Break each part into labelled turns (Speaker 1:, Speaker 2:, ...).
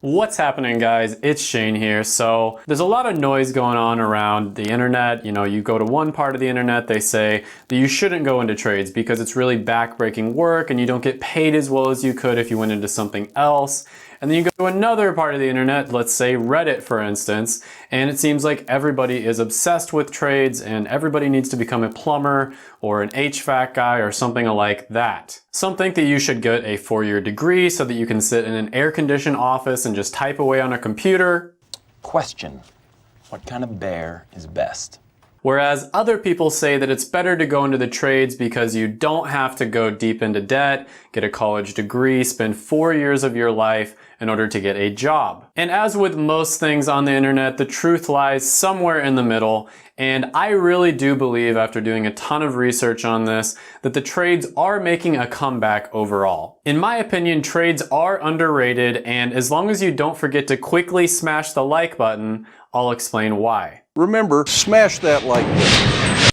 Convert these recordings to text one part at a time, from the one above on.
Speaker 1: What's happening, guys? It's Shane here. So there's a lot of noise going on around the internet. You know, you go to one part of the internet, they say that you shouldn't go into trades because it's really backbreaking work and you don't get paid as well as you could if you went into something else. And then you go to another part of the internet, let's say Reddit for instance, and it seems like everybody is obsessed with trades and everybody needs to become a plumber or an HVAC guy or something like that. Some think that you should get a 4-year degree so that you can sit in an air-conditioned office and just type away on a computer.
Speaker 2: Question: what kind of bear is best?
Speaker 1: Whereas other people say that it's better to go into the trades because you don't have to go deep into debt, get a college degree, spend 4 years of your life in order to get a job. And as with most things on the internet, the truth lies somewhere in the middle. And I really do believe, after doing a ton of research on this, that the trades are making a comeback overall. In my opinion, trades are underrated, and as long as you don't forget to quickly smash the like button, I'll explain why.
Speaker 3: Remember, smash that like button.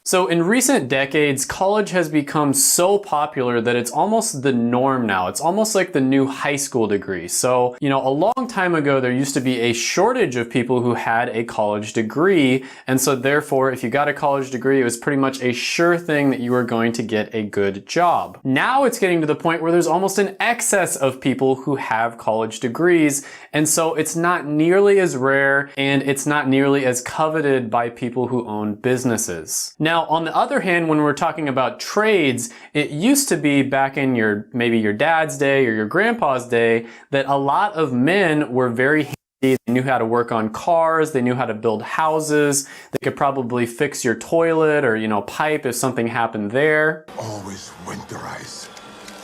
Speaker 1: So in recent decades, college has become so popular that it's almost the norm now. It's almost like the new high school degree. So, you know, a long time ago, there used to be a shortage of people who had a college degree. And so therefore, if you got a college degree, it was pretty much a sure thing that you were going to get a good job. Now it's getting to the point where there's almost an excess of people who have college degrees. And so it's not nearly as rare and it's not nearly as coveted by people who own businesses. Now, on the other hand, when we're talking about trades, it used to be back in maybe your dad's day or your grandpa's day that a lot of men were very handy. They knew how to work on cars, they knew how to build houses, they could probably fix your toilet or, pipe if something happened there.
Speaker 4: Always winterize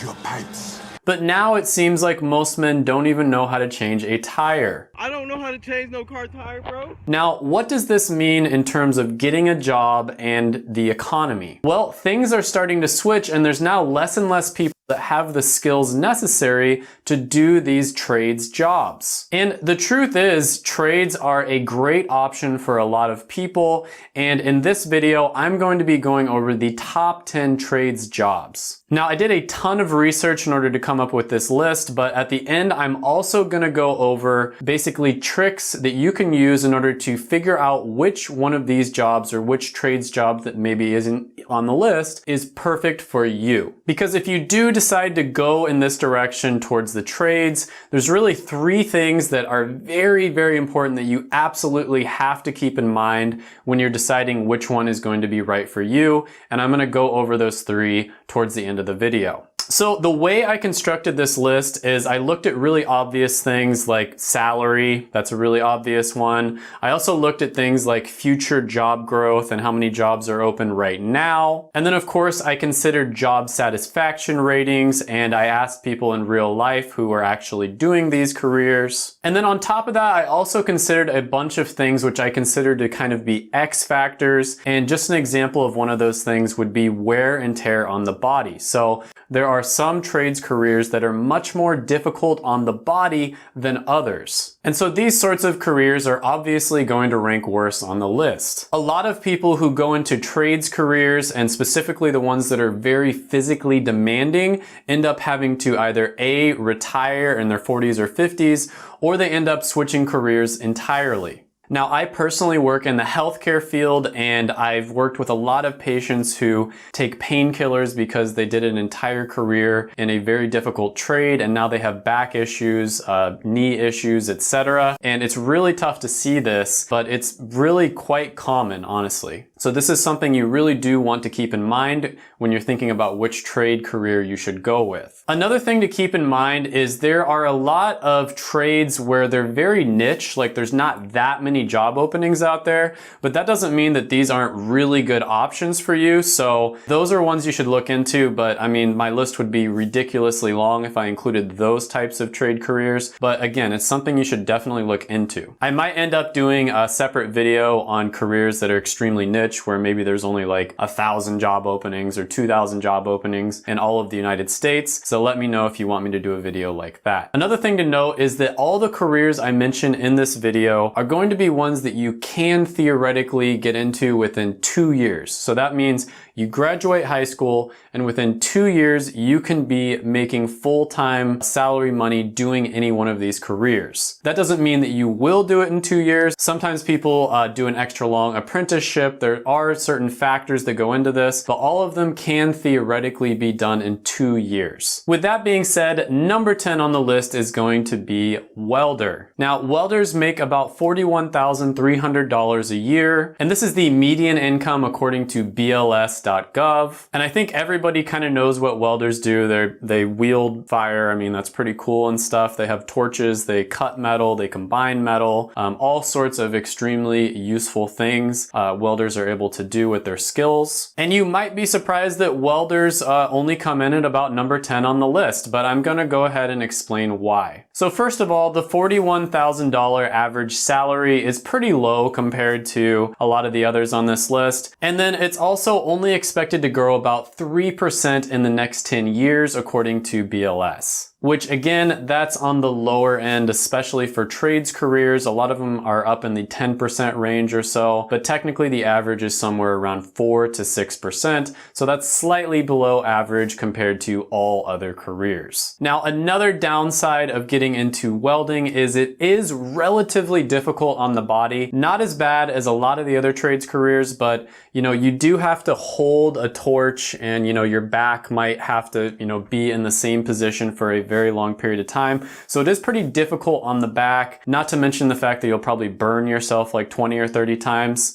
Speaker 4: your pipes.
Speaker 1: But now it seems like most men don't even know how to change a tire.
Speaker 5: I don't know how to change no car tire, bro.
Speaker 1: Now, what does this mean in terms of getting a job and the economy? Well, things are starting to switch and there's now less and less people that have the skills necessary to do these trades jobs. And the truth is, trades are a great option for a lot of people. And in this video, I'm going to be going over the top 10 trades jobs. Now, I did a ton of research in order to come up with this list, but at the end, I'm also gonna go over basically tricks that you can use in order to figure out which one of these jobs or which trades job that maybe isn't on the list is perfect for you. Because if you do decide to go in this direction towards the trades, there's really 3 things that are very, very important that you absolutely have to keep in mind when you're deciding which one is going to be right for you. And I'm gonna go over those 3 towards the end of the video. So the way I constructed this list is I looked at really obvious things like salary. That's a really obvious one. I also looked at things like future job growth and how many jobs are open right now. And then of course I considered job satisfaction ratings and I asked people in real life who are actually doing these careers. And then on top of that, I also considered a bunch of things which I consider to kind of be X factors. And just an example of one of those things would be wear and tear on the body. So there are some trades careers that are much more difficult on the body than others. And so these sorts of careers are obviously going to rank worse on the list. A lot of people who go into trades careers, and specifically the ones that are very physically demanding, end up having to either A, retire in their 40s or 50s, or they end up switching careers entirely. Now, I personally work in the healthcare field and I've worked with a lot of patients who take painkillers because they did an entire career in a very difficult trade and now they have back issues, knee issues, etc. And it's really tough to see this, but it's really quite common, honestly. So this is something you really do want to keep in mind when you're thinking about which trade career you should go with. Another thing to keep in mind is there are a lot of trades where they're very niche, like there's not that many job openings out there, but that doesn't mean that these aren't really good options for you. So those are ones you should look into, but I mean, my list would be ridiculously long if I included those types of trade careers. But again, it's something you should definitely look into. I might end up doing a separate video on careers that are extremely niche, where maybe there's only like 1,000 job openings or 2,000 job openings in all of the United States. So let me know if you want me to do a video like that. Another thing to note is that all the careers I mention in this video are going to be only ones that you can theoretically get into within 2 years. So that means you graduate high school and within 2 years you can be making full-time salary money doing any one of these careers. That doesn't mean that you will do it in 2 years. Sometimes people do an extra long apprenticeship. There are certain factors that go into this, but all of them can theoretically be done in 2 years. With that being said, number 10 on the list is going to be welder. Now, welders make about $41,300 a year, and this is the median income according to BLS.gov. And I think everybody kind of knows what welders do. They wield fire. I mean, that's pretty cool and stuff. They have torches, they cut metal, they combine metal, all sorts of extremely useful things welders are able to do with their skills. And you might be surprised that welders only come in at about number 10 on the list, but I'm gonna go ahead and explain why. So first of all, the $41,000 average salary is pretty low compared to a lot of the others on this list. And then it's also only expected to grow about 3% in the next 10 years according to BLS. Which again, that's on the lower end, especially for trades careers. A lot of them are up in the 10% range or so, but technically the average is somewhere around 4 to 6%. So that's slightly below average compared to all other careers. Now, another downside of getting into welding is it is relatively difficult on the body. Not as bad as a lot of the other trades careers, but you do have to hold a torch and your back might have to, be in the same position for a very long period of time. So it is pretty difficult on the back, not to mention the fact that you'll probably burn yourself like 20 or 30 times.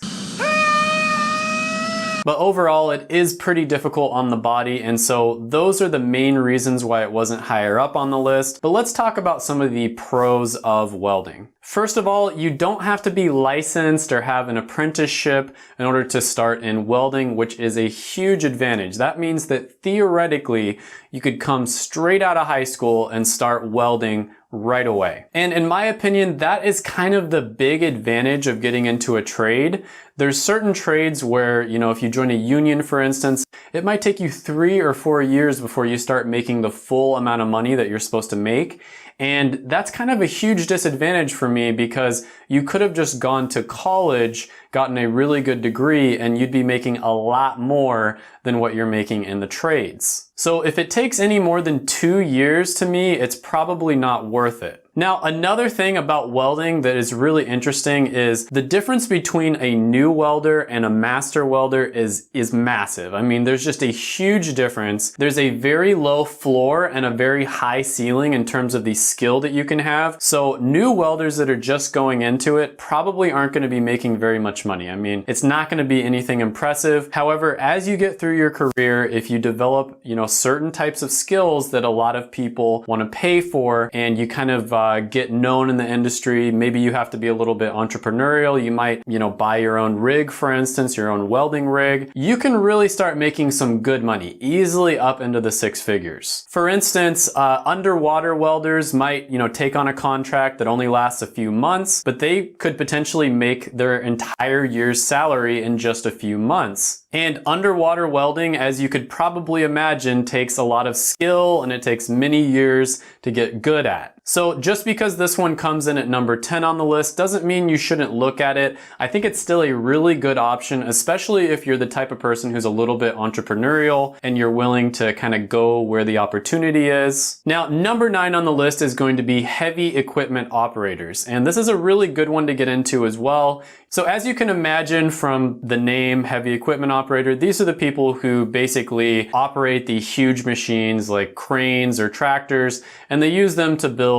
Speaker 1: But overall, it is pretty difficult on the body, and so those are the main reasons why it wasn't higher up on the list. But let's talk about some of the pros of welding. First of all, you don't have to be licensed or have an apprenticeship in order to start in welding, which is a huge advantage. That means that theoretically, you could come straight out of high school and start welding right away. And in my opinion, that is kind of the big advantage of getting into a trade. There's certain trades where, if you join a union, for instance, it might take you 3 or 4 years before you start making the full amount of money that you're supposed to make. And that's kind of a huge disadvantage for me because you could have just gone to college, gotten a really good degree, and you'd be making a lot more than what you're making in the trades. So if it takes any more than 2 years to me, it's probably not worth it. Now, another thing about welding that is really interesting is the difference between a new welder and a master welder is massive. I mean, there's just a huge difference. There's a very low floor and a very high ceiling in terms of the skill that you can have. So new welders that are just going into it probably aren't going to be making very much money. I mean, it's not going to be anything impressive. However, as you get through your career, if you develop, certain types of skills that a lot of people want to pay for, and you kind of get known in the industry, maybe you have to be a little bit entrepreneurial. You might, buy your own rig, for instance, your own welding rig. You can really start making some good money, easily up into the 6 figures. For instance, underwater welders might, take on a contract that only lasts a few months, but they could potentially make their entire year's salary in just a few months. And underwater welding, as you could probably imagine, takes a lot of skill and it takes many years to get good at. So just because this one comes in at number 10 on the list doesn't mean you shouldn't look at it. I think it's still a really good option, especially if you're the type of person who's a little bit entrepreneurial and you're willing to kind of go where the opportunity is. Now, number 9 on the list is going to be heavy equipment operators. And this is a really good one to get into as well. So as you can imagine from the name heavy equipment operator, these are the people who basically operate the huge machines like cranes or tractors, and they use them to build,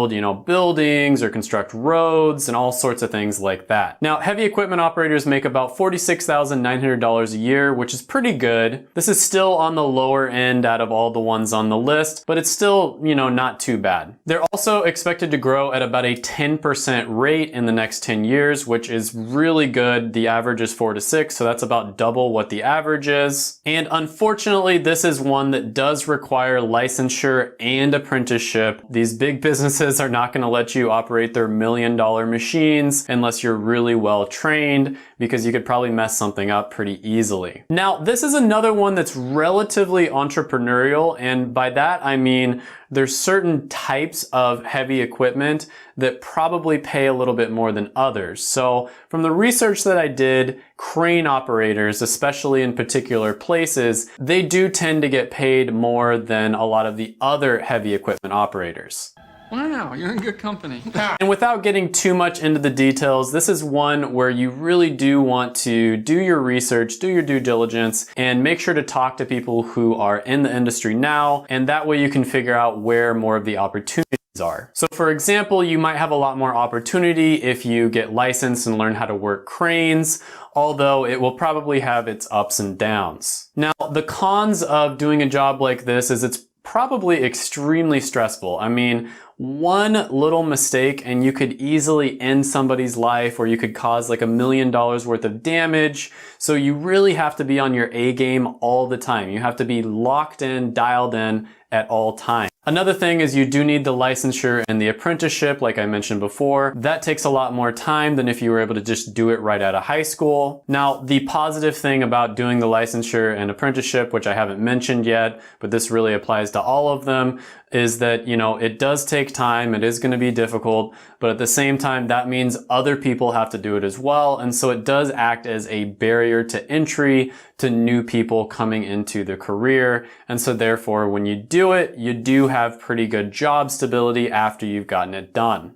Speaker 1: buildings or construct roads and all sorts of things like that. Now, heavy equipment operators make about $46,900 a year, which is pretty good. This is still on the lower end out of all the ones on the list, but it's still, not too bad. They're also expected to grow at about a 10% rate in the next 10 years, which is really good. The average is 4 to 6, so that's about double what the average is. And unfortunately, this is one that does require licensure and apprenticeship. These big businesses are not going to let you operate their $1 million machines unless you're really well trained, because you could probably mess something up pretty easily. Now, this is another one that's relatively entrepreneurial, and by that I mean there's certain types of heavy equipment that probably pay a little bit more than others. So from the research that I did, crane operators, especially in particular places, they do tend to get paid more than a lot of the other heavy equipment operators.
Speaker 6: Wow, you're in good company.
Speaker 1: And without getting too much into the details, this is one where you really do want to do your research, do your due diligence, and make sure to talk to people who are in the industry now, and that way you can figure out where more of the opportunities are. So for example, you might have a lot more opportunity if you get licensed and learn how to work cranes, although it will probably have its ups and downs. Now, the cons of doing a job like this is it's probably extremely stressful. I mean, one little mistake and you could easily end somebody's life, or you could cause like $1 million worth of damage. So you really have to be on your A game all the time. You have to be locked in, dialed in at all times. Another thing is you do need the licensure and the apprenticeship, like I mentioned before. That takes a lot more time than if you were able to just do it right out of high school. Now, the positive thing about doing the licensure and apprenticeship, which I haven't mentioned yet, but this really applies to all of them, is that, you know, it does take time, it is going to be difficult, but at the same time, that means other people have to do it as well. And so it does act as a barrier to entry to new people coming into the career. And so therefore, when you do it, you do have pretty good job stability after you've gotten it done.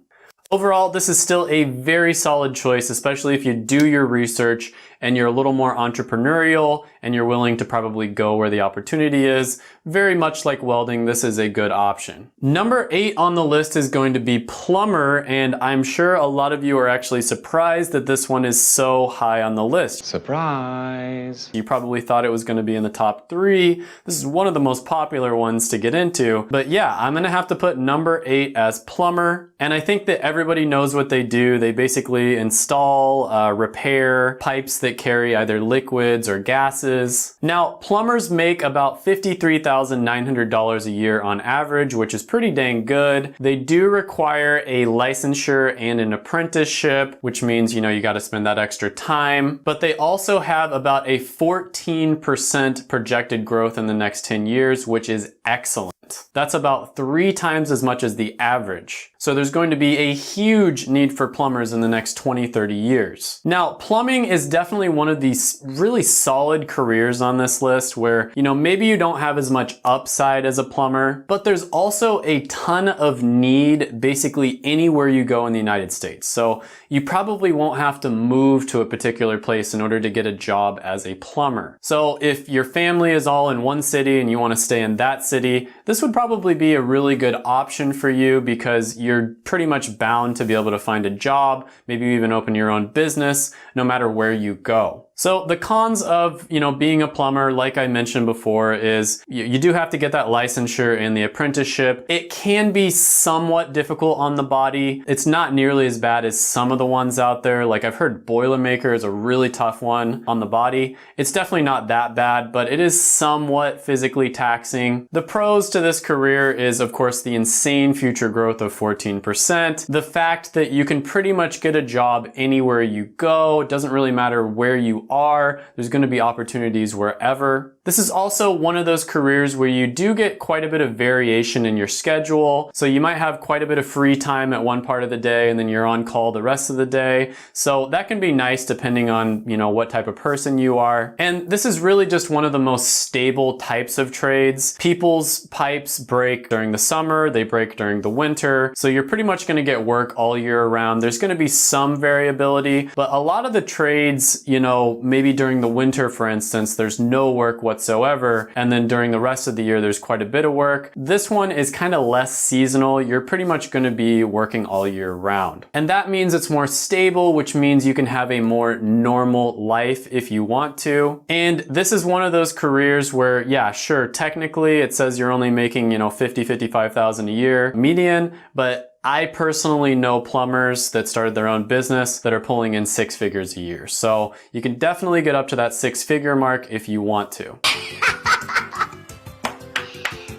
Speaker 1: Overall, this is still a very solid choice, especially if you do your research and you're a little more entrepreneurial and you're willing to probably go where the opportunity is. Very much like welding, this is a good option. Number 8 on the list is going to be plumber, and I'm sure a lot of you are actually surprised that this one is so high on the list.
Speaker 2: Surprise.
Speaker 1: You probably thought it was going to be in the top 3. This is one of the most popular ones to get into. But yeah, I'm going to have to put number 8 as plumber. And I think that everybody knows what they do. They basically install, repair pipes that carry either liquids or gases. Now, plumbers make about $53,900 a year on average, which is pretty dang good. They do require a licensure and an apprenticeship, which means, you know, you got to spend that extra time. But they also have about a 14% projected growth in the next 10 years, which is excellent. That's about 3 times as much as the average. So there's going to be a huge need for plumbers in the next 20, 30 years. Now, plumbing is definitely one of these really solid careers on this list where, you know, maybe you don't have as much upside as a plumber, but there's also a ton of need basically anywhere you go in the United States. So you probably won't have to move to a particular place in order to get a job as a plumber. So if your family is all in one city and you want to stay in that city, this would probably be a really good option for you because you're pretty much bound to be able to find a job, maybe even open your own business, no matter where you go. So the cons of, you know, being a plumber, like I mentioned before, is you do have to get that licensure and the apprenticeship. It can be somewhat difficult on the body. It's not nearly as bad as some of the ones out there. Like I've heard Boilermaker is a really tough one on the body. It's definitely not that bad, but it is somewhat physically taxing. The pros to this career is, of course, the insane future growth of 14%. The fact that you can pretty much get a job anywhere you go. It doesn't really matter where you are. There's going to be opportunities wherever. This is also one of those careers where you do get quite a bit of variation in your schedule. So you might have quite a bit of free time at one part of the day and then you're on call the rest of the day. So that can be nice depending on, you know, what type of person you are. And this is really just one of the most stable types of trades. People's pipes break during the summer, they break during the winter. So you're pretty much going to get work all year round. There's going to be some variability, but a lot of the trades, you know, maybe during the winter, for instance, there's no work whatsoever. And then during the rest of the year, there's quite a bit of work. This one is kind of less seasonal. You're pretty much going to be working all year round. And that means it's more stable, which means you can have a more normal life if you want to. And this is one of those careers where, yeah, sure, technically it says you're only making, you know, 50, 55,000 a year median, but I personally know plumbers that started their own business that are pulling in 6 figures a year. So you can definitely get up to that 6-figure mark if you want to.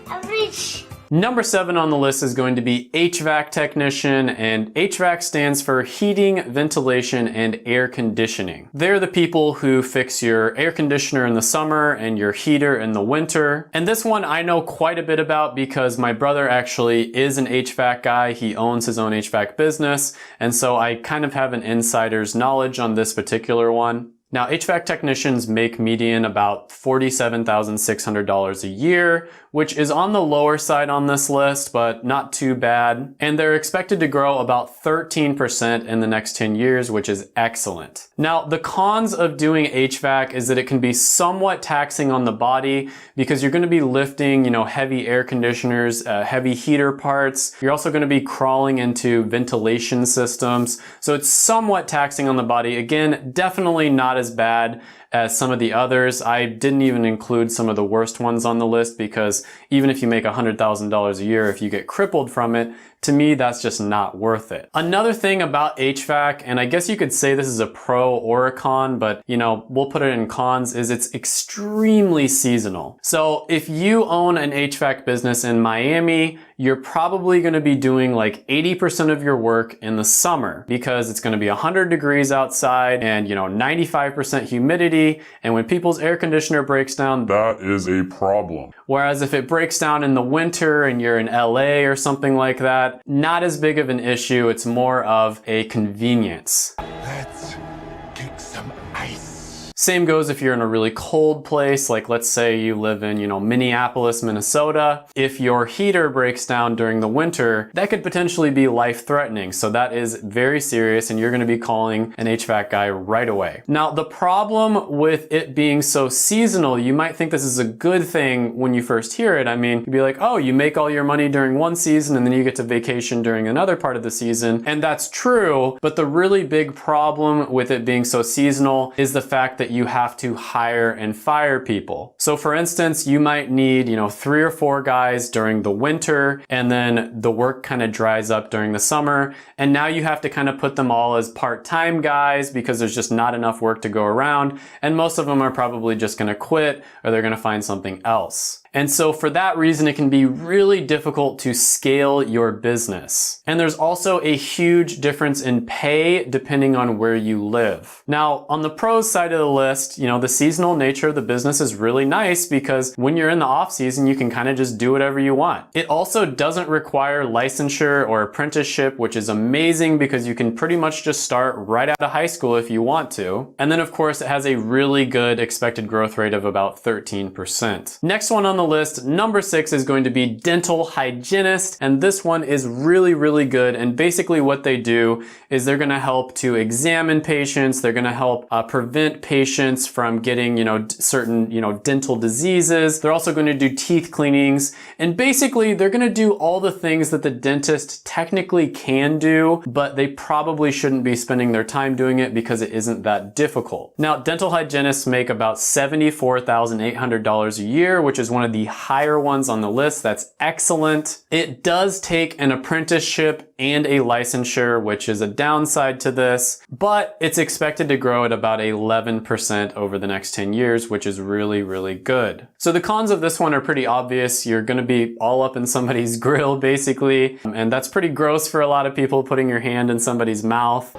Speaker 7: I'm rich.
Speaker 1: Number 7 on the list is going to be HVAC technician, and HVAC stands for heating, ventilation, and air conditioning. They're the people who fix your air conditioner in the summer and your heater in the winter. And this one I know quite a bit about because my brother actually is an HVAC guy. He owns his own HVAC business, and so I kind of have an insider's knowledge on this particular one. Now, HVAC technicians make median about $47,600 a year, which is on the lower side on this list, but not too bad. And they're expected to grow about 13% in the next 10 years, which is excellent. Now, the cons of doing HVAC is that it can be somewhat taxing on the body because you're going to be lifting, heavy air conditioners, heavy heater parts. You're also going to be crawling into ventilation systems. So it's somewhat taxing on the body. Again, definitely not as bad as some of the others. I didn't even include some of the worst ones on the list because even if you make $100,000 a year, if you get crippled from it, to me, that's just not worth it. Another thing about HVAC, and I guess you could say this is a pro or a con, but we'll put it in cons, is it's extremely seasonal. So if you own an HVAC business in Miami, you're probably going to be doing like 80% of your work in the summer because it's going to be 100 degrees outside and 95% humidity. And when people's air conditioner breaks down,
Speaker 4: That is a problem.
Speaker 1: whereas if it breaks down in the winter and you're in LA or something like that, not as big of an issue. It's more of a convenience.
Speaker 4: Let's kick some ice.
Speaker 1: Same goes if you're in a really cold place, like let's say you live in, Minneapolis, Minnesota. If your heater breaks down during the winter, that could potentially be life-threatening. So that is very serious and you're going to be calling an HVAC guy right away. Now, the problem with it being so seasonal, you might think this is a good thing when you first hear it. I mean, you'd be like, oh, you make all your money during one season and then you get to vacation during another part of the season. And that's true, but the really big problem with it being so seasonal is the fact that you have to hire and fire people. So for instance, you might need, 3 or 4 guys during the winter, and then the work kind of dries up during the summer. And now you have to kind of put them all as part-time guys because there's just not enough work to go around. And most of them are probably just going to quit or they're going to find something else. And so for that reason, it can be really difficult to scale your business. And there's also a huge difference in pay depending on where you live. Now, on the pros side of the list, the seasonal nature of the business is really nice because when you're in the off season, you can kind of just do whatever you want. It also doesn't require licensure or apprenticeship, which is amazing because you can pretty much just start right out of high school if you want to. And then of course, it has a really good expected growth rate of about 13%. Next one on the list, number 6 is going to be dental hygienist, and this one is really, really good. And basically what they do is they're going to help to examine patients. They're going to help prevent patients from getting, certain, dental diseases. They're also going to do teeth cleanings, and basically they're going to do all the things that the dentist technically can do, but they probably shouldn't be spending their time doing it because it isn't that difficult. Now, dental hygienists make about $74,800 a year, which is one of the higher ones on the list. That's excellent. It does take an apprenticeship and a licensure, which is a downside to this, but it's expected to grow at about 11% over the next 10 years, which is really, really good. So the cons of this one are pretty obvious. You're going to be all up in somebody's grill, basically, and that's pretty gross for a lot of people, putting your hand in somebody's mouth.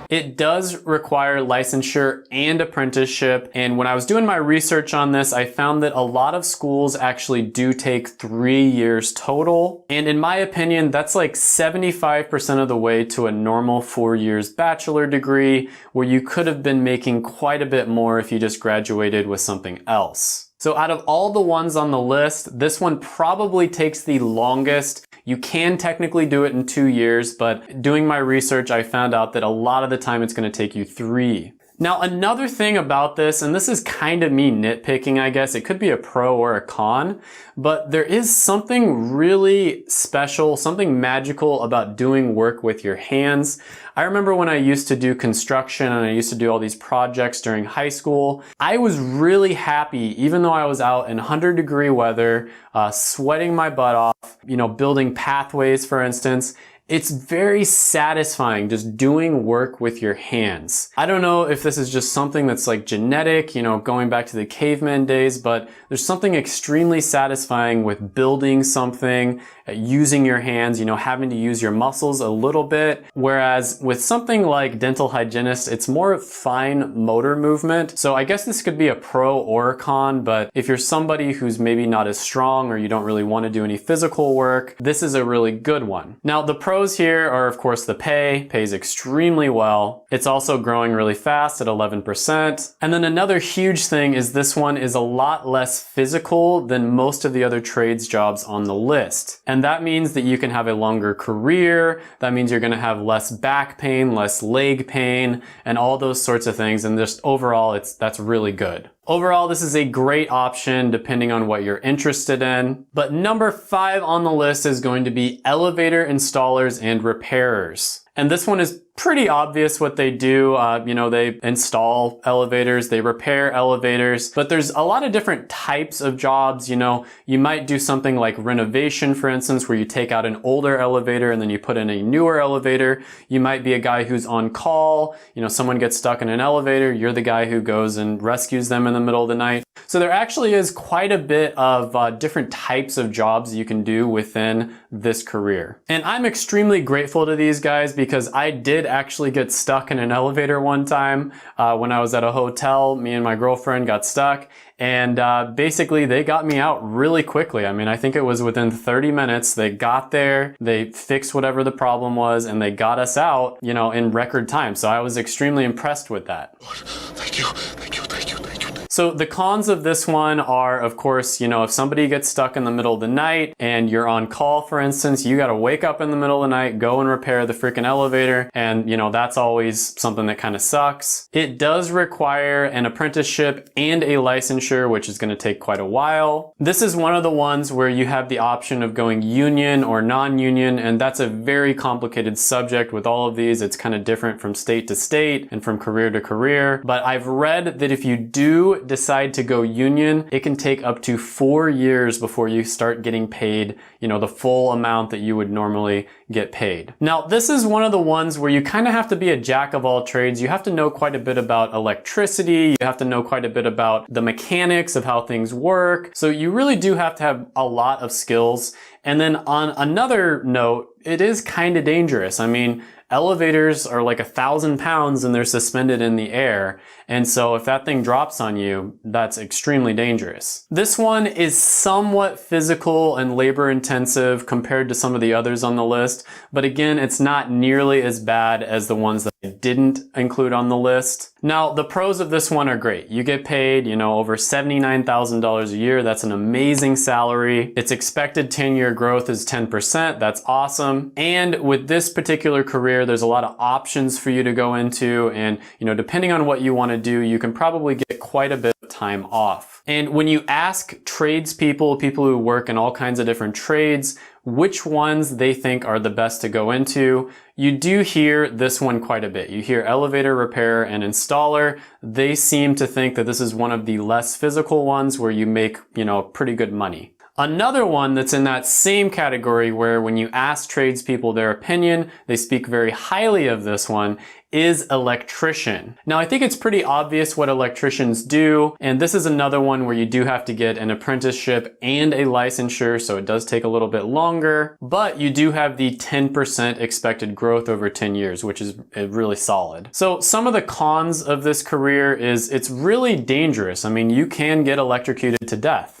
Speaker 1: It does require licensure and apprenticeship, and when I was doing my research on this, I found that a lot of schools actually do take 3 years total, and in my opinion, that's like 75% of the way to a normal 4 years bachelor degree, where you could have been making quite a bit more if you just graduated with something else. So out of all the ones on the list, this one probably takes the longest. You can technically do it in 2 years, but doing my research, I found out that a lot of the time it's going to take you 3. Now, another thing about this, and this is kind of me nitpicking, I guess, it could be a pro or a con, but there is something really special, something magical about doing work with your hands. I remember when I used to do construction and I used to do all these projects during high school, I was really happy, even though I was out in 100-degree weather, sweating my butt off, building pathways, for instance. It's very satisfying just doing work with your hands. I don't know if this is just something that's like genetic, you know, going back to the caveman days, but there's something extremely satisfying with building something, using your hands, you know, having to use your muscles a little bit. Whereas with something like dental hygienist, it's more fine motor movement. So I guess this could be a pro or a con, but if you're somebody who's maybe not as strong or you don't really want to do any physical work, this is a really good one. Now, the pros here are, of course, the pays extremely well. It's also growing really fast at 11%. And then another huge thing is this one is a lot less physical than most of the other trades jobs on the list. And that means that you can have a longer career. That means you're going to have less back pain, less leg pain, and all those sorts of things. And just overall, that's really good. Overall, this is a great option depending on what you're interested in. But number 5 on the list is going to be elevator installers and repairers. And this one is pretty obvious what they do. You know, they install elevators, they repair elevators, but there's a lot of different types of jobs. You know, you might do something like renovation, for instance, where you take out an older elevator and then you put in a newer elevator. You might be a guy who's on call. You know, someone gets stuck in an elevator, you're the guy who goes and rescues them in the middle of the night. So there actually is quite a bit of different types of jobs you can do within this career. And I'm extremely grateful to these guys because I did actually get stuck in an elevator one time when I was at a hotel. Me and my girlfriend got stuck, and basically they got me out really quickly. I mean, I think it was within 30 minutes. They got there, they fixed whatever the problem was, and they got us out, you know, in record time. So I was extremely impressed with that.
Speaker 4: Thank you, thank you, thank you, thank you.
Speaker 1: So the cons of this one are, of course, you know, if somebody gets stuck in the middle of the night and you're on call, for instance, you got to wake up in the middle of the night, go and repair the freaking elevator. And, you know, that's always something that kind of sucks. It does require an apprenticeship and a licensure, which is going to take quite a while. This is one of the ones where you have the option of going union or non-union, and that's a very complicated subject with all of these. It's kind of different from state to state and from career to career. But I've read that if you do decide to go union, it can take up to 4 years before you start getting paid, you know, the full amount that you would normally get paid. Now, this is one of the ones where you kind of have to be a jack of all trades. You have to know quite a bit about electricity. You have to know quite a bit about the mechanics of how things work. So you really do have to have a lot of skills. And then on another note, it is kind of dangerous. I mean, elevators are like 1,000 pounds and they're suspended in the air. And so if that thing drops on you, that's extremely dangerous. This one is somewhat physical and labor intensive compared to some of the others on the list. But again, it's not nearly as bad as the ones that I didn't include on the list. Now, the pros of this one are great. You get paid, you know, over $79,000 a year. That's an amazing salary. Its expected 10-year growth is 10%. That's awesome. And with this particular career, there's a lot of options for you to go into. And, you know, depending on what you want to do, you can probably get quite a bit of time off. And when you ask tradespeople, people who work in all kinds of different trades, which ones they think are the best to go into, you do hear this one quite a bit. You hear elevator repair and installer. They seem to think that this is one of the less physical ones where you make, you know, pretty good money. Another one that's in that same category where when you ask tradespeople their opinion, they speak very highly of this one, is electrician. Now, I think it's pretty obvious what electricians do, and this is another one where you do have to get an apprenticeship and a licensure, so it does take a little bit longer, but you do have the 10% expected growth over 10 years, which is really solid. So some of the cons of this career is it's really dangerous. I mean, you can get electrocuted to death.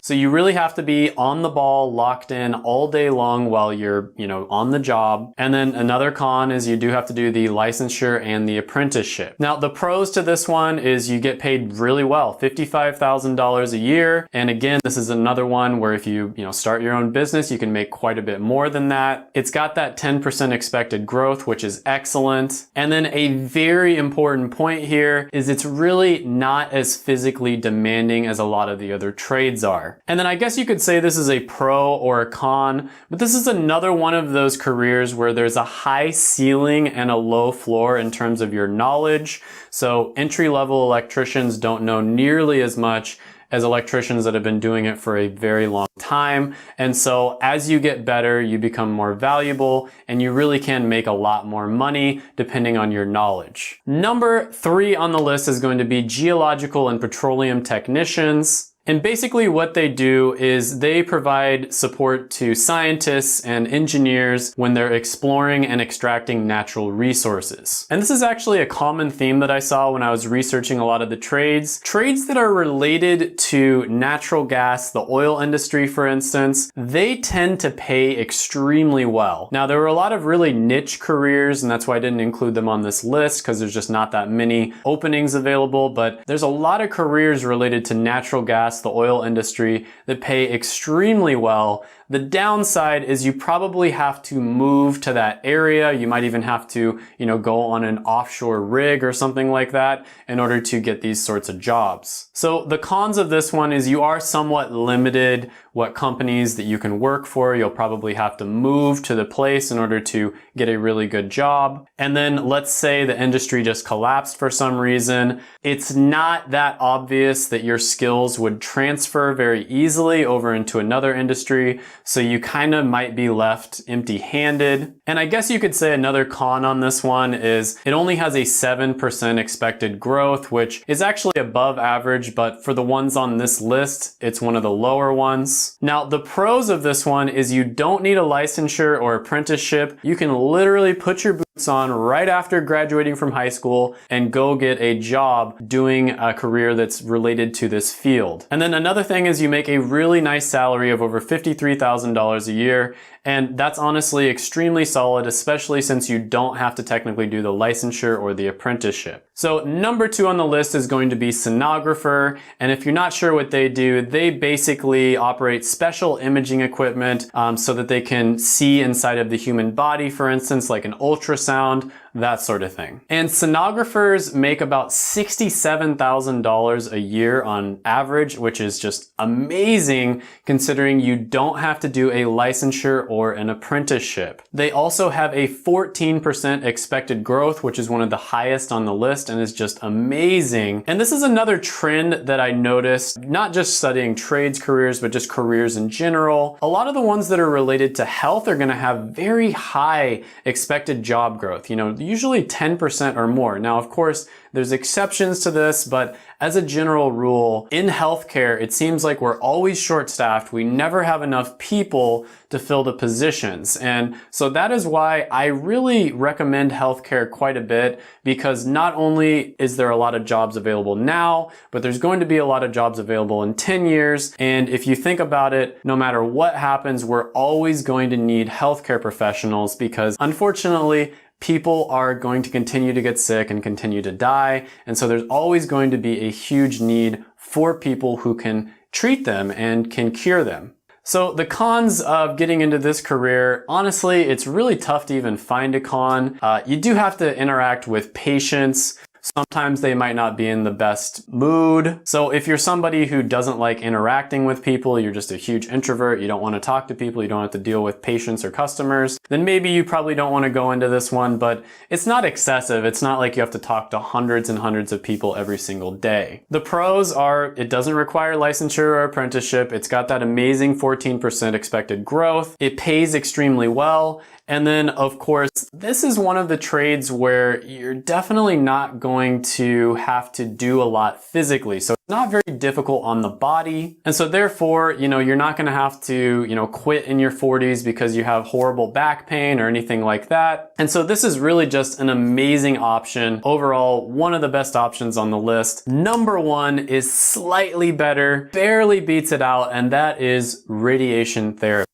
Speaker 1: So you really have to be on the ball, locked in all day long while you're, you know, on the job. And then another con is you do have to do the licensure and the apprenticeship. Now, the pros to this one is you get paid really well, $55,000 a year. And again, this is another one where if you start your own business, you can make quite a bit more than that. It's got that 10% expected growth, which is excellent. And then a very important point here is it's really not as physically demanding as a lot of the other trades are. And then I guess you could say this is a pro or a con, but this is another one of those careers where there's a high ceiling and a low floor in terms of your knowledge. So entry-level electricians don't know nearly as much as electricians that have been doing it for a very long time. And so as you get better, you become more valuable and you really can make a lot more money depending on your knowledge. Number 3 on the list is going to be geological and petroleum technicians. And basically what they do is they provide support to scientists and engineers when they're exploring and extracting natural resources. And this is actually a common theme that I saw when I was researching a lot of the trades. Trades that are related to natural gas, the oil industry for instance, they tend to pay extremely well. Now there were a lot of really niche careers and that's why I didn't include them on this list because there's just not that many openings available, but there's a lot of careers related to natural gas, the oil industry, that pay extremely well. The downside is you probably have to move to that area. You might even have to, go on an offshore rig or something like that in order to get these sorts of jobs. So the cons of this one is you are somewhat limited what companies that you can work for. You'll probably have to move to the place in order to get a really good job. And then let's say the industry just collapsed for some reason. It's not that obvious that your skills would transfer very easily over into another industry. So you kind of might be left empty-handed. And I guess you could say another con on this one is it only has a 7% expected growth, which is actually above average, but for the ones on this list, it's one of the lower ones. Now, the pros of this one is you don't need a licensure or apprenticeship. You can literally put your boots on right after graduating from high school and go get a job doing a career that's related to this field. And then another thing is you make a really nice salary of over $53,000 a year. And that's honestly extremely solid, especially since you don't have to technically do the licensure or the apprenticeship. So number 2 on the list is going to be sonographer. And if you're not sure what they do, they basically operate special imaging equipment so that they can see inside of the human body, for instance, like an ultrasound, that sort of thing. And sonographers make about $67,000 a year on average, which is just amazing considering you don't have to do a licensure or an apprenticeship. They also have a 14% expected growth, which is one of the highest on the list and is just amazing. And this is another trend that I noticed, not just studying trades careers, but just careers in general. A lot of the ones that are related to health are gonna have very high expected job growth, usually 10% or more. Now, of course, there's exceptions to this, but as a general rule, in healthcare, it seems like we're always short-staffed. We never have enough people to fill the positions. And so that is why I really recommend healthcare quite a bit, because not only is there a lot of jobs available now, but there's going to be a lot of jobs available in 10 years. And if you think about it, no matter what happens, we're always going to need healthcare professionals because unfortunately, people are going to continue to get sick and continue to die. And so there's always going to be a huge need for people who can treat them and can cure them. So the cons of getting into this career, honestly, it's really tough to even find a con. You do have to interact with patients. Sometimes they might not be in the best mood. So if you're somebody who doesn't like interacting with people, you're just a huge introvert, you don't want to talk to people, you don't have to deal with patients or customers, then maybe you probably don't want to go into this one, but it's not excessive. It's not like you have to talk to hundreds and hundreds of people every single day. The pros are it doesn't require licensure or apprenticeship. It's got that amazing 14% expected growth. It pays extremely well. And then, of course, this is one of the trades where you're definitely not going to have to do a lot physically. So it's not very difficult on the body. And so therefore, you're not going to have to, quit in your 40s because you have horrible back pain or anything like that. And so this is really just an amazing option. Overall, one of the best options on the list. Number 1 is slightly better, barely beats it out, and that is radiation therapy.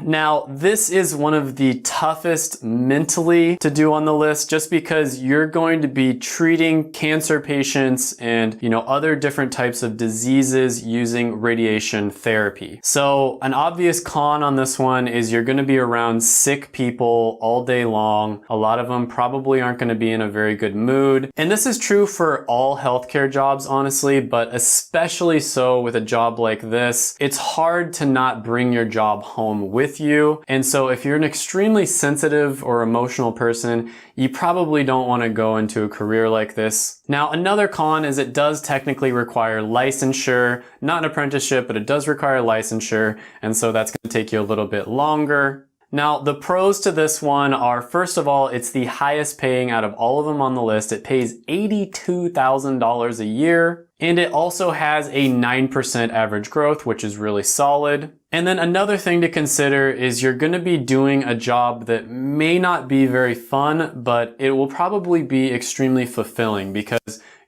Speaker 1: Now, this is one of the toughest mentally to do on the list just because you're going to be treating cancer patients and, other different types of diseases using radiation therapy. So an obvious con on this one is you're going to be around sick people all day long. A lot of them probably aren't going to be in a very good mood. And this is true for all healthcare jobs, honestly, but especially so with a job like this. It's hard to not bring your job home with you. And so if you're an extremely sensitive or emotional person, you probably don't want to go into a career like this. Now, another con is it does technically require licensure, not an apprenticeship, but it does require licensure, and so that's going to take you a little bit longer. Now, the pros to this one are, first of all, it's the highest paying out of all of them on the list. It pays $82,000 a year, and it also has a 9% average growth, which is really solid. And then another thing to consider is you're going to be doing a job that may not be very fun, but it will probably be extremely fulfilling because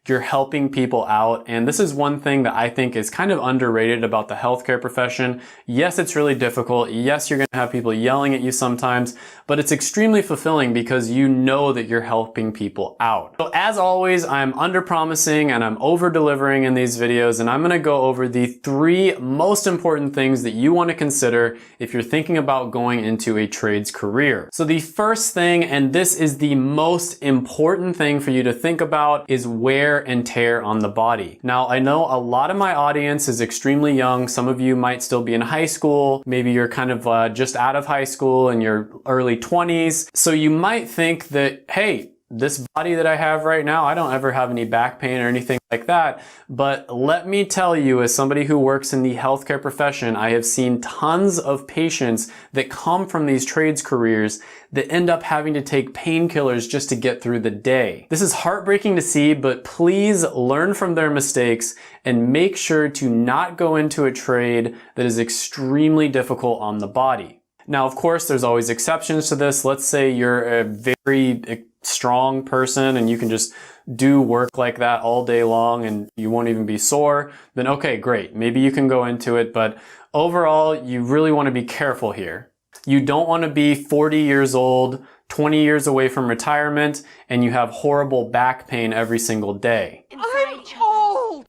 Speaker 1: you're helping people out. And this is one thing that I think is kind of underrated about the healthcare profession. Yes, it's really difficult. Yes, you're going to have people yelling at you sometimes, but it's extremely fulfilling because you know that you're helping people out. So as always, I'm under promising and I'm over delivering in these videos, and I'm going to go over the 3 most important things that you want to consider if you're thinking about going into a trades career. So the first thing, and this is the most important thing for you to think about, is wear and tear on the body. Now, I know a lot of my audience is extremely young. Some of you might still be in high school. Maybe you're kind of just out of high school in your early 20s. So you might think that, hey, this body that I have right now, I don't ever have any back pain or anything like that. But let me tell you, as somebody who works in the healthcare profession, I have seen tons of patients that come from these trades careers that end up having to take painkillers just to get through the day. This is heartbreaking to see, but please learn from their mistakes and make sure to not go into a trade that is extremely difficult on the body. Now, of course, there's always exceptions to this. Let's say you're a very strong person and you can just do work like that all day long and you won't even be sore, then okay, great. Maybe you can go into it, but overall, you really want to be careful here. You don't want to be 40 years old, 20 years away from retirement, and you have horrible back pain every single day.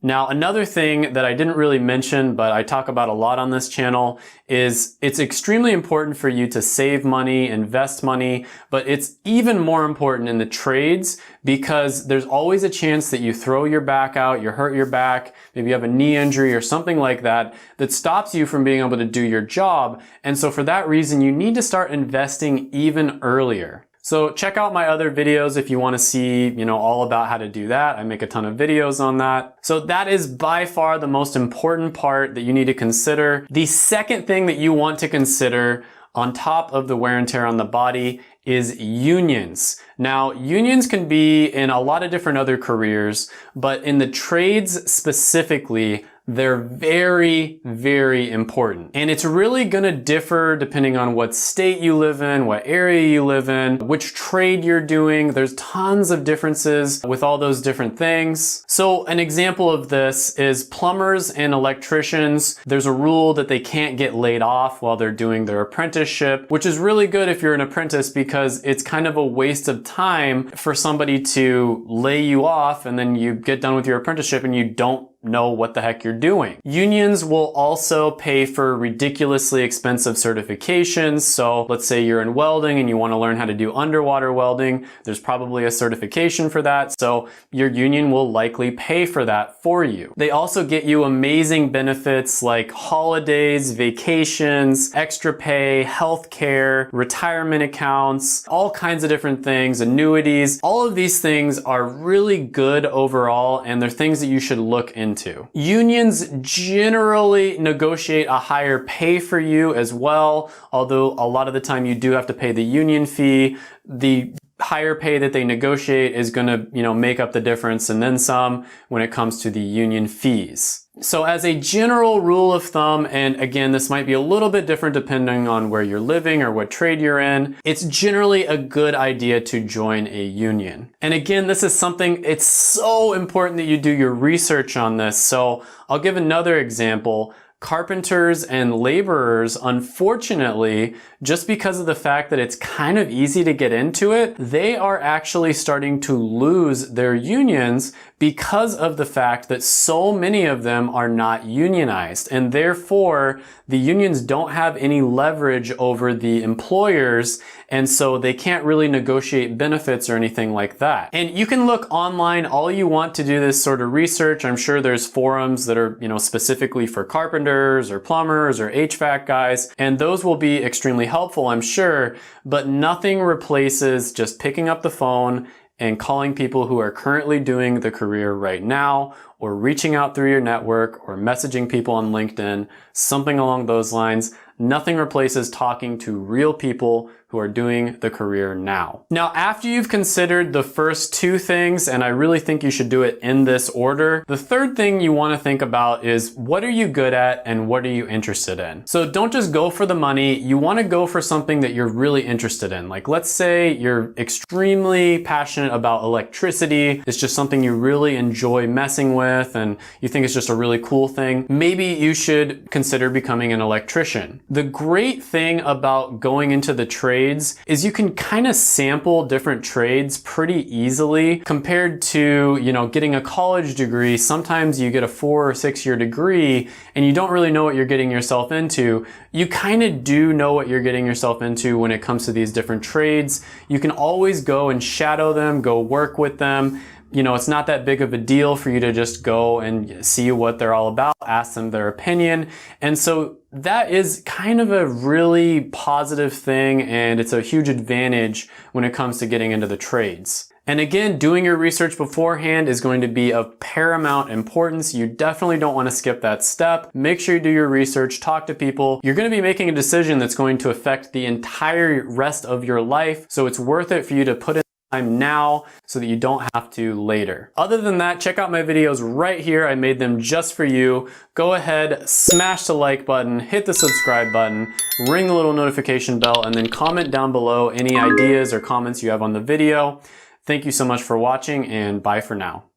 Speaker 1: Now, another thing that I didn't really mention, but I talk about a lot on this channel, is it's extremely important for you to save money, invest money, but it's even more important in the trades because there's always a chance that you throw your back out, you hurt your back, maybe you have a knee injury or something like that, that stops you from being able to do your job. And so for that reason, you need to start investing even earlier. So check out my other videos if you want to see, all about how to do that. I make a ton of videos on that. So that is by far the most important part that you need to consider. The second thing that you want to consider on top of the wear and tear on the body is unions. Now, unions can be in a lot of different other careers, but in the trades specifically, they're very, very important. And it's really gonna differ depending on what state you live in, what area you live in, which trade you're doing. There's tons of differences with all those different things. So an example of this is plumbers and electricians. There's a rule that they can't get laid off while they're doing their apprenticeship, which is really good if you're an apprentice because it's kind of a waste of time for somebody to lay you off and then you get done with your apprenticeship and you don't know what the heck you're doing. Unions will also pay for ridiculously expensive certifications. So let's say you're in welding and you want to learn how to do underwater welding. There's probably a certification for that. So your union will likely pay for that for you. They also get you amazing benefits like holidays, vacations, extra pay, healthcare, retirement accounts, all kinds of different things, annuities. All of these things are really good overall, and they're things that you should look into. Unions generally negotiate a higher pay for you as well, although a lot of the time you do have to pay the union fee. The higher pay that they negotiate is going to, make up the difference and then some when it comes to the union fees. So as a general rule of thumb, and again, this might be a little bit different depending on where you're living or what trade you're in, it's generally a good idea to join a union. And again, this is something, it's so important that you do your research on this. So I'll give another example. Carpenters and laborers, unfortunately, just because of the fact that it's kind of easy to get into it, they are actually starting to lose their unions because of the fact that so many of them are not unionized. And therefore, the unions don't have any leverage over the employers, and so they can't really negotiate benefits or anything like that. And you can look online all you want to do this sort of research. I'm sure there's forums that are, specifically for carpenters or plumbers or HVAC guys, and those will be extremely helpful, I'm sure, but nothing replaces just picking up the phone and calling people who are currently doing the career right now, or reaching out through your network, or messaging people on LinkedIn, something along those lines. Nothing replaces talking to real people who are doing the career now. Now, after you've considered the first two things, and I really think you should do it in this order, the third thing you want to think about is what are you good at and what are you interested in? So don't just go for the money. You want to go for something that you're really interested in. Like, let's say you're extremely passionate about electricity. It's just something you really enjoy messing with and you think it's just a really cool thing. Maybe you should consider becoming an electrician. The great thing about going into the trades is you can kind of sample different trades pretty easily compared to, getting a college degree. Sometimes you get a 4 or 6 year degree and you don't really know what you're getting yourself into. You kind of do know what you're getting yourself into when it comes to these different trades. You can always go and shadow them, go work with them. It's not that big of a deal for you to just go and see what they're all about, ask them their opinion. And so that is kind of a really positive thing, and it's a huge advantage when it comes to getting into the trades. And again, doing your research beforehand is going to be of paramount importance. You definitely don't want to skip that step. Make sure you do your research, talk to people. You're going to be making a decision that's going to affect the entire rest of your life, so it's worth it for you to put in time now so that you don't have to later. Other than that, check out my videos right here. I made them just for you. Go ahead, smash the like button, hit the subscribe button, ring the little notification bell, and then comment down below any ideas or comments you have on the video. Thank you so much for watching, and bye for now.